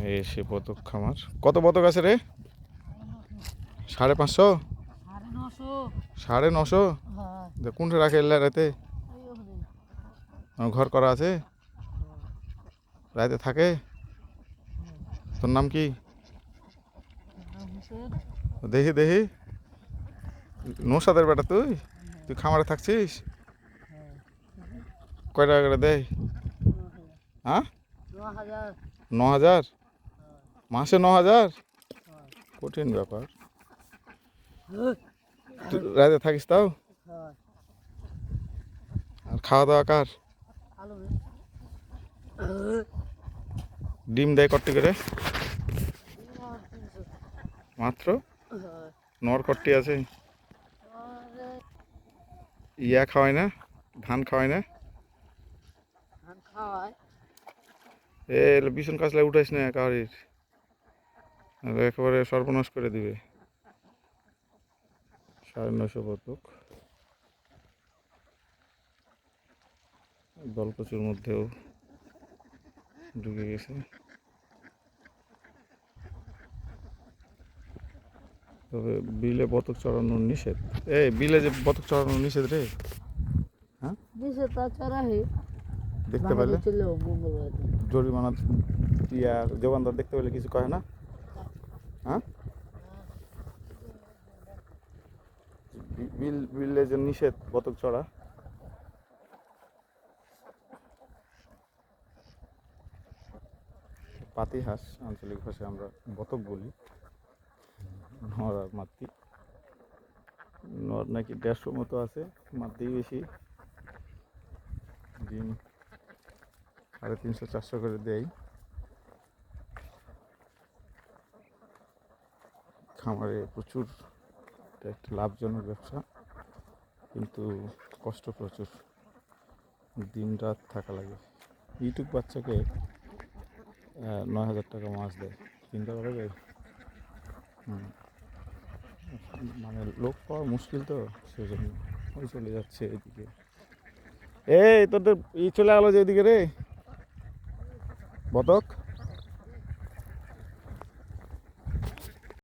এই সে বতক খামার। কত বতক আছে রে? 550? 950? কোনটা রাখে এলে রাতে? ঘর করা আছে, রাতে থাকে। তোর নাম কি? দেখি দেখি, নৌসাদের বেটা তুই? তুই খামারে থাকছিস? কয় টাকা করে দেয়? হ্যাঁ, 9,000 মাসে? 9,000 কঠিন ব্যাপার। তুই রাতে থাকিস তাও? আর খাওয়া দাওয়া কার? ডিম দেয় কটি করে মাত্র? নর কটি আছে? ইয়া খাওয়ায় না? ধান খাওয়ায় না? এ বিছন কাছলে উঠাইস না কারির, একেবারে সর্বনাশ করে দিবে। 950 বতক দলকচুর মধ্যেও ঢুকে গেছে। তবে বিলে বতক চড়ানো নিষেধ। এই বিলে যে বতক চড়ানো নিষেধ রে। হ্যাঁ, দেখতে পেলে জরিমানা ইয়া জবানদার দেখতে পেলে কিছু কয় না? হ্যাঁ, বিলে যে নিষেধ বতক চড়া। পাতি হাঁস আঞ্চলিক ভাষায় আমরা বতক বলি। নর আর মাতৃ। নর নাকি 150 মতো আছে, মাতৃ বেশি। ডিম 350-400 করে দেয়। খামারে প্রচুর, একটা লাভজনক ব্যবসা, কিন্তু কষ্ট প্রচুর, দিন রাত থাকা লাগে। ইউটিউব বাচ্চাকে 9,000 টাকা মাস দেয়, চিন্তা করা যায়? মানে লোক পাওয়া মুশকিল তো, সেই জন্য ওই চলে যাচ্ছে এদিকে। এই তোদের চলে গেলো যে এদিকে রে বতক।